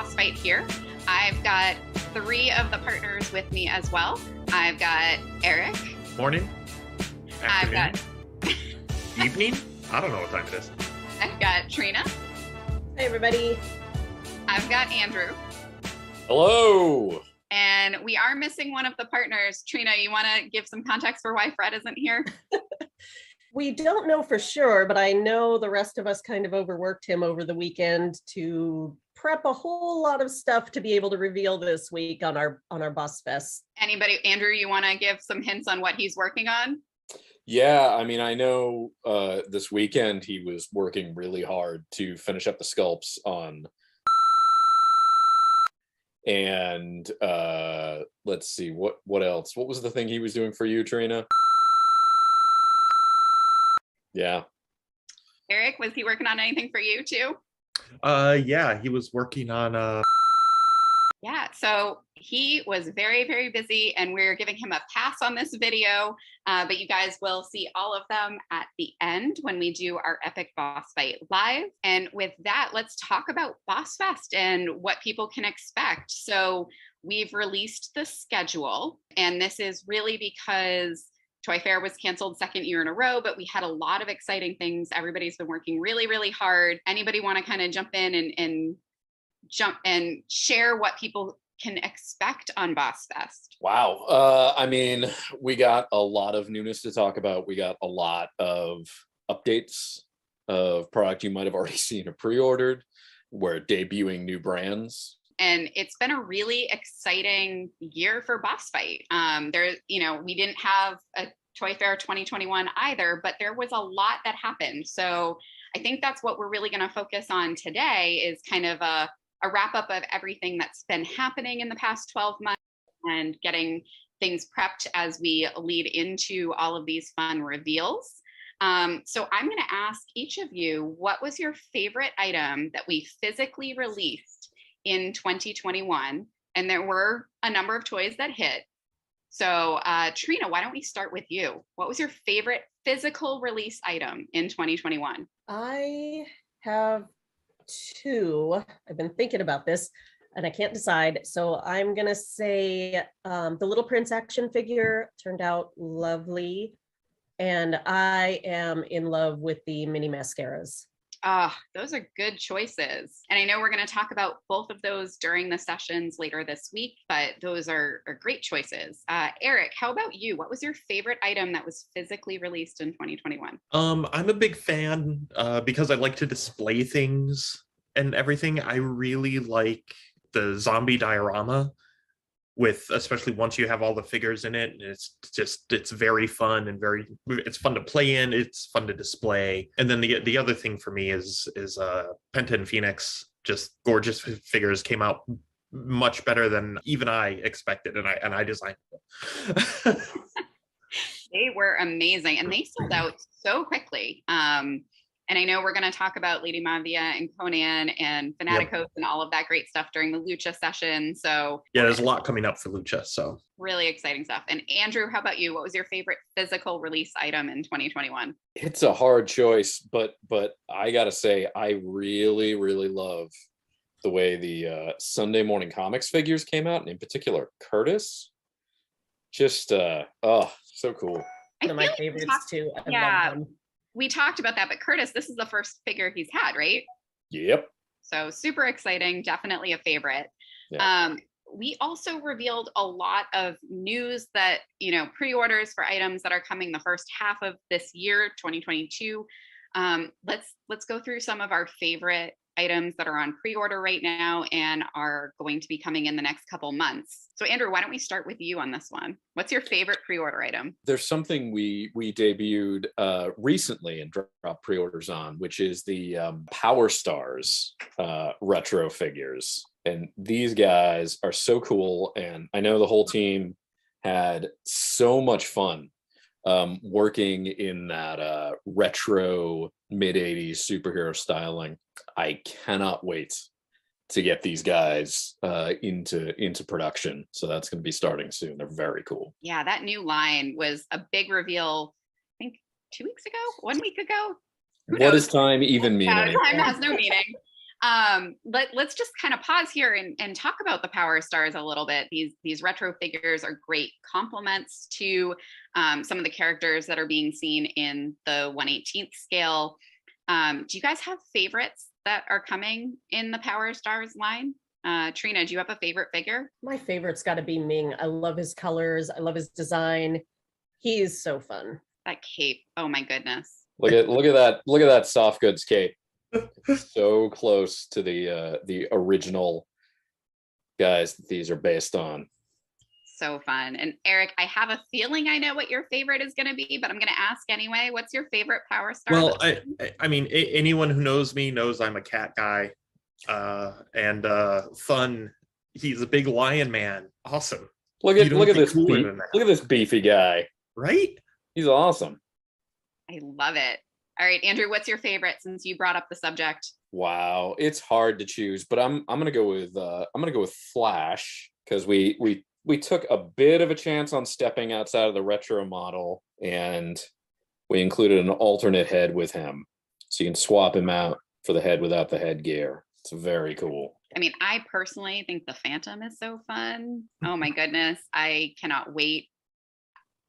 boss fight here. I've got 3 of the partners with me as well. I've got Eric. Morning. I've Afternoon. got Evening? I don't know what time it is. I've got Trina. Hey, everybody. I've got Andrew. Hello. And we are missing one of the partners. Trina, you want to give some context for why Fred isn't here? We don't know for sure, but I know the rest of us kind of overworked him over the weekend to prep a whole lot of stuff to be able to reveal this week on our Boss Fest. Anybody, Andrew, you want to give some hints on what he's working on? Yeah, I mean, I know this weekend he was working really hard to finish up the sculpts on. And let's see, what else? What was the thing he was doing for you, Trina? Yeah. Eric, was he working on anything for you too? Yeah, he was working on Yeah, so he was very, very busy, and we're giving him a pass on this video, but you guys will see all of them at the end when we do our Epic Boss Fight live. And with that, let's talk about Boss Fest and what people can expect. So we've released the schedule, and this is really because Toy Fair was canceled 2nd year in a row, but we had a lot of exciting things. Everybody's been working really, really hard. Anybody want to kind of jump in and share what people can expect on Boss Fest? Wow. I mean, we got a lot of newness to talk about. We got a lot of updates of product you might have already seen or pre-ordered. We're debuting new brands. And it's been a really exciting year for Boss Fight. We didn't have a Toy Fair 2021 either, but there was a lot that happened. So I think that's what we're really going to focus on today, is kind of a wrap up of everything that's been happening in the past 12 months and getting things prepped as we lead into all of these fun reveals. So I'm going to ask each of you, what was your favorite item that we physically released in 2021? And there were a number of toys that hit. So Trina, why don't we start with you? What was your favorite physical release item in 2021? I have 2. I've been thinking about this and I can't decide. So I'm going to say the Little Prince action figure turned out lovely. And I am in love with the mini mascaras. Those are good choices. And I know we're going to talk about both of those during the sessions later this week, but those are great choices. Eric, how about you? What was your favorite item that was physically released in 2021? I'm a big fan because I like to display things and everything. I really like the zombie diorama, with especially once you have all the figures in it. It's very fun and it's fun to play in, it's fun to display. And then the other thing for me is Penta and Phoenix, just gorgeous figures, came out much better than even I expected, and I designed them. They were amazing, and they sold out so quickly. And I know we're going to talk about Lady Mavia and Conan and Fanaticos and all of that great stuff during the Lucha session. So yeah, there's a lot coming up for Lucha. So really exciting stuff. And Andrew, how about you? What was your favorite physical release item in 2021? It's a hard choice, but I gotta say, I really, really love the way the Sunday Morning Comics figures came out, and in particular, Curtis. Just, so cool. One of my favorites too. I love them. We talked about that, but Curtis, this is the first figure he's had, right? Yep. So super exciting, definitely a favorite. Yeah. We also revealed a lot of news that, pre-orders for items that are coming the first half of this year, 2022. Let's go through some of our favorite items that are on pre-order right now and are going to be coming in the next couple months. So Andrew, why don't we start with you on this one? What's your favorite pre-order item? There's something we debuted recently and dropped pre-orders on, which is the Power Stars retro figures. And these guys are so cool. And I know the whole team had so much fun working in that retro mid-'80s superhero styling. I cannot wait to get these guys into production. So that's going to be starting soon. They're very cool. Yeah, that new line was a big reveal, I think 2 weeks ago, 1 week ago. What does time even mean? Yeah, time has no meaning. Let's just kind of pause here and talk about the Power Stars a little bit. These retro figures are great complements to some of the characters that are being seen in the 1/18th scale. Do you guys have favorites that are coming in the Power Stars line? Trina, do you have a favorite figure? My favorite's got to be Ming. I love his colors. I love his design. He is so fun. That cape. Oh my goodness. Look at that soft goods cape. So close to the original guys that these are based on. So fun. And Eric, I have a feeling I know what your favorite is going to be, but I'm going to ask anyway. What's your favorite Power Star? Well, I mean, anyone who knows me knows I'm a cat guy. And Thun, he's a big lion man. Awesome. Look at this beefy guy. Right? He's awesome. I love it. All right, Andrew, what's your favorite since you brought up the subject? Wow, it's hard to choose, but I'm gonna go with Flash, because we took a bit of a chance on stepping outside of the retro model, and we included an alternate head with him, so you can swap him out for the head without the headgear. It's very cool. I mean, I personally think the Phantom is so fun. Oh my goodness, I cannot wait.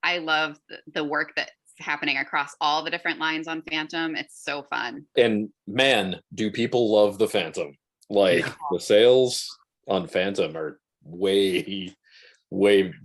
I love the work that's happening across all the different lines on Phantom. It's so fun. And man, do people love the Phantom. Like, the sales on Phantom are way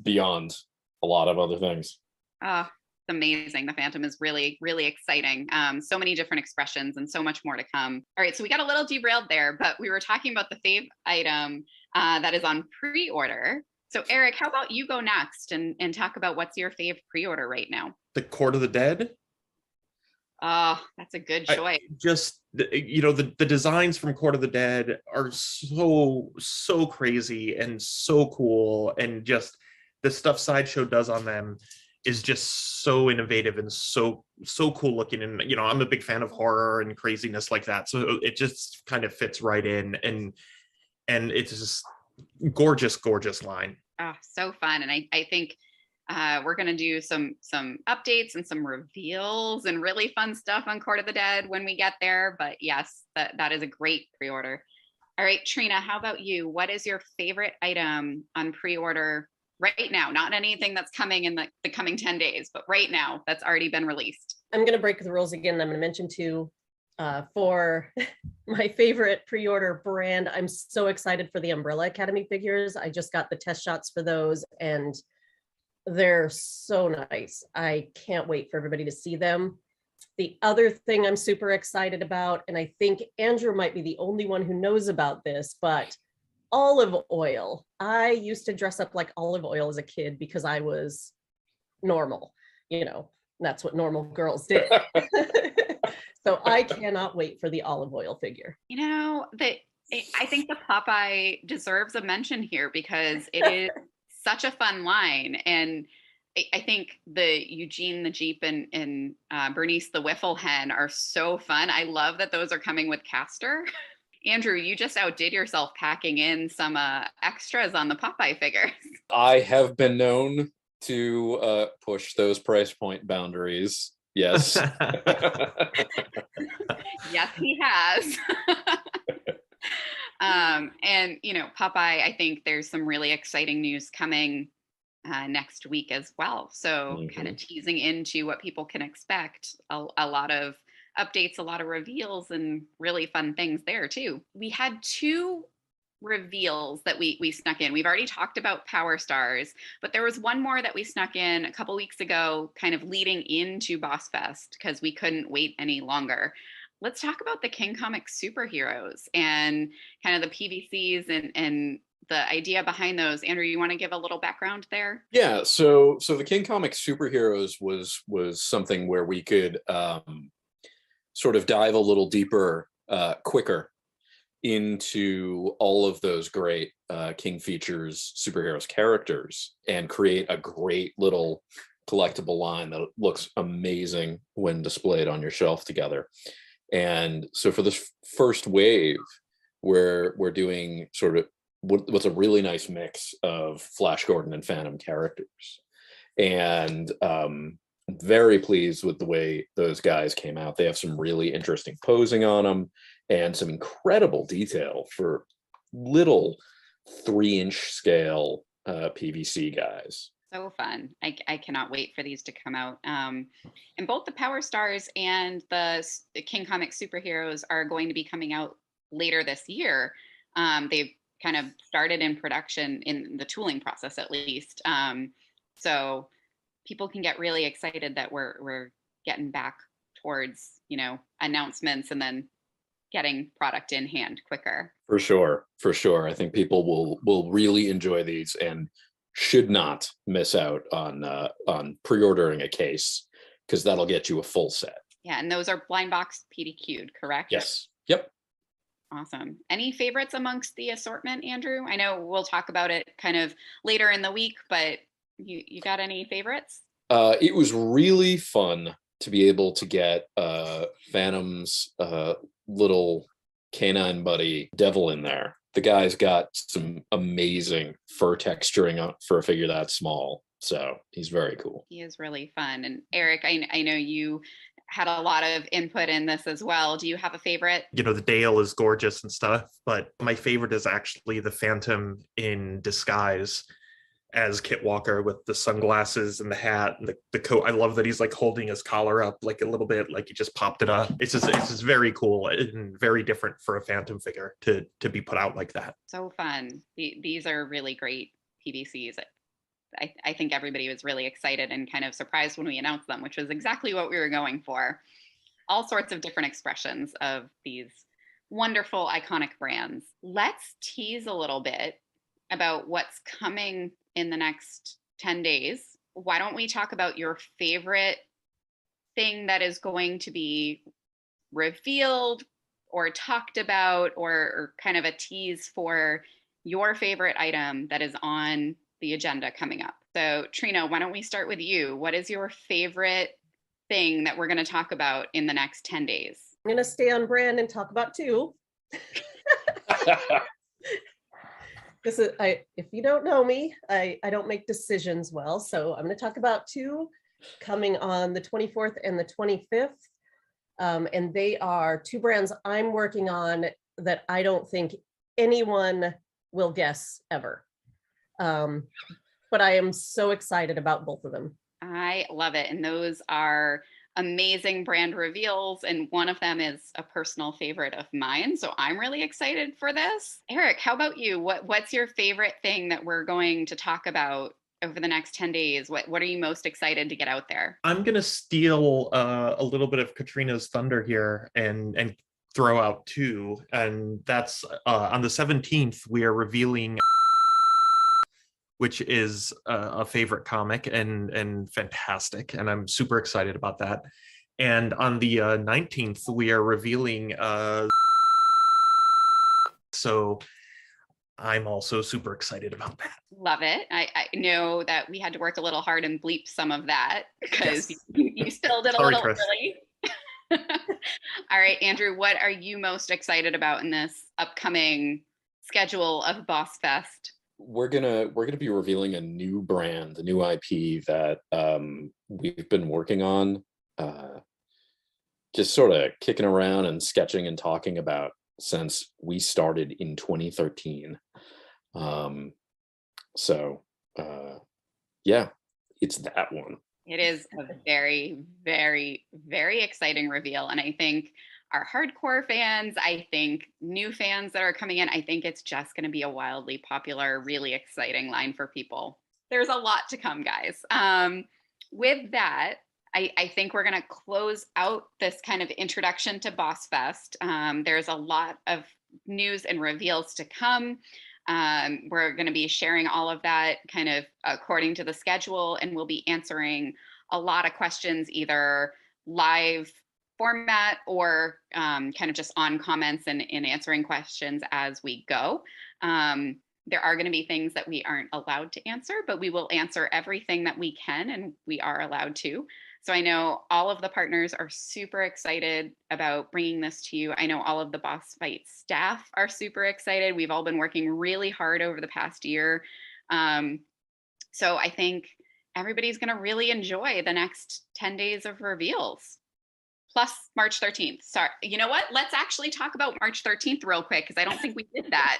beyond a lot of other things. Oh, it's amazing. The Phantom is really, really exciting. So many different expressions and so much more to come. All right, so we got a little derailed there, but we were talking about the fave item that is on pre-order. So Eric, how about you go next and talk about what's your fave pre-order right now? The Court of the Dead. Oh, that's a good choice. The designs from Court of the Dead are so crazy and so cool, and just the stuff Sideshow does on them is just so innovative and so cool looking. And I'm a big fan of horror and craziness like that, so it just kind of fits right in, and it's just gorgeous line. Oh, so fun. And I think we're going to do some updates and some reveals and really fun stuff on Court of the Dead when we get there. But yes, that is a great pre-order. All right, Trina, how about you? What is your favorite item on pre-order right now? Not anything that's coming in the coming 10 days, but right now that's already been released. I'm going to break the rules again. I'm going to mention two. For my favorite pre-order brand, I'm so excited for the Umbrella Academy figures. I just got the test shots for those, and they're so nice. I can't wait for everybody to see them. The other thing I'm super excited about, and I think Andrew might be the only one who knows about this, but olive oil. I used to dress up like Olive Oil as a kid because I was normal. That's what normal girls did. So I cannot wait for the Olive Oil figure. I think the Popeye deserves a mention here because it is such a fun line. And I think the Eugene the Jeep and Bernice the Wiffle Hen are so fun. I love that those are coming with Castor. Andrew, you just outdid yourself packing in some extras on the Popeye figures. I have been known to push those price point boundaries. Yes. Yes, he has. And Popeye, I think there's some really exciting news coming next week as well. So kind of teasing into what people can expect. A lot of updates, a lot of reveals, and really fun things there too. We had two reveals that we snuck in. We've already talked about Power Stars, but there was one more that we snuck in a couple weeks ago, kind of leading into Boss Fest because we couldn't wait any longer. Let's talk about the King Comics superheroes and kind of the PVCs and the idea behind those. Andrew, you want to give a little background there? Yeah, so the King Comics superheroes was something where we could sort of dive a little deeper, quicker into all of those great King Features superheroes characters and create a great little collectible line that looks amazing when displayed on your shelf together. And so for this first wave, we're doing sort of what's a really nice mix of Flash Gordon and Phantom characters. And very pleased with the way those guys came out. They have some really interesting posing on them, and some incredible detail for little 3-inch scale PVC guys. So fun. I cannot wait for these to come out. And both the Power Stars and the King Comic Superheroes are going to be coming out later this year. They've kind of started in production in the tooling process, at least. So people can get really excited that we're getting back towards, announcements and then getting product in hand quicker. For sure. I think people will really enjoy these and should not miss out on pre-ordering a case, because that'll get you a full set. Yeah, and those are blind box PDQ'd, correct? Yes. Yep. Awesome. Any favorites amongst the assortment, Andrew? I know we'll talk about it kind of later in the week, but you got any favorites? It was really fun to be able to get Phantom's little canine buddy Devil in there. The guy's got some amazing fur texturing for a figure that small, so he's very cool. He is really fun. And Eric, I know you had a lot of input in this as well. Do you have a favorite? The Dale is gorgeous and stuff, but my favorite is actually the Phantom in disguise as Kit Walker with the sunglasses and the hat and the coat. I love that he's like holding his collar up like a little bit, like he just popped it up. It's just very cool and very different for a Phantom figure to be put out like that. So fun. These are really great PVCs. I think everybody was really excited and kind of surprised when we announced them, which was exactly what we were going for. All sorts of different expressions of these wonderful, iconic brands. Let's tease a little bit about what's coming in the next 10 days. Why don't we talk about your favorite thing that is going to be revealed or talked about, or kind of a tease for your favorite item that is on the agenda coming up. So Trina, why don't we start with you? What is your favorite thing that we're going to talk about in the next 10 days? I'm going to stay on brand and talk about two. If you don't know me, I don't make decisions well. So I'm going to talk about two coming on the 24th and the 25th. And they are two brands I'm working on that I don't think anyone will guess ever. But I am so excited about both of them. I love it. And those are amazing brand reveals. And one of them is a personal favorite of mine. So I'm really excited for this. Eric, how about you? What's your favorite thing that we're going to talk about over the next 10 days? What are you most excited to get out there? I'm going to steal a little bit of Katrina's thunder here and throw out two. And that's on the 17th, we are revealing, which is a favorite comic and fantastic. And I'm super excited about that. And on the 19th, we are revealing, so I'm also super excited about that. Love it. I know that we had to work a little hard and bleep some of that because you spilled it a little early. All right, Andrew, what are you most excited about in this upcoming schedule of Boss Fest? We're gonna be revealing a new brand, a new IP that we've been working on, just sort of kicking around and sketching and talking about since we started in 2013. Yeah, it's that one. It is a very, very, very exciting reveal. And I think our hardcore fans, I think new fans that are coming in, I think it's just going to be a wildly popular, really exciting line for people. There's a lot to come, guys. With that, I think we're going to close out this kind of introduction to Boss Fest. There's a lot of news and reveals to come. We're going to be sharing all of that kind of according to the schedule, and we'll be answering a lot of questions, either live format or kind of just on comments and answering questions as we go. There are going to be things that we aren't allowed to answer, but we will answer everything that we can, and we are allowed to. So I know all of the partners are super excited about bringing this to you. I know all of the Boss Fight staff are super excited. We've all been working really hard over the past year. So I think everybody's going to really enjoy the next 10 days of reveals. plus March 13th. Sorry. You know what? Let's actually talk about March 13th real quick, because I don't think we did that.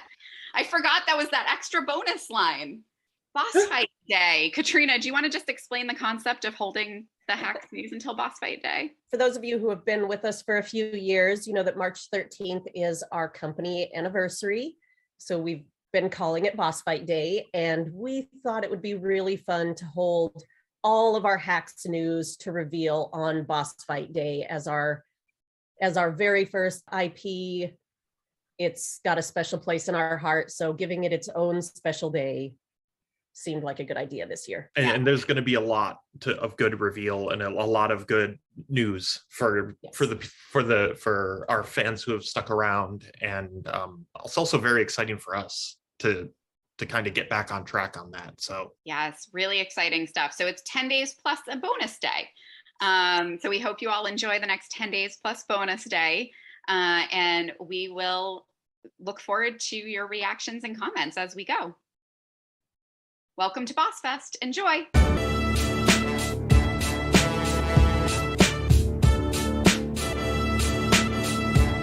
I forgot that was that extra bonus line. Boss Fight Day. Katrina, do you want to just explain the concept of holding the Hacks News until Boss Fight Day? For those of you who have been with us for a few years, you know that March 13th is our company anniversary. So we've been calling it Boss Fight Day, and we thought it would be really fun to hold all of our Hacks News to reveal on Boss Fight Day as our very first IP. It's got a special place in our heart, so giving it its own special day seemed like a good idea this year. And there's going to be a lot of good reveal and a lot of good news for our fans who have stuck around, and it's also very exciting for us to kind of get back on track on that. So yes, really exciting stuff. So it's 10 days plus a bonus day. So we hope you all enjoy the next 10 days plus bonus day, and we will look forward to your reactions and comments as we go. Welcome to Boss Fest. Enjoy.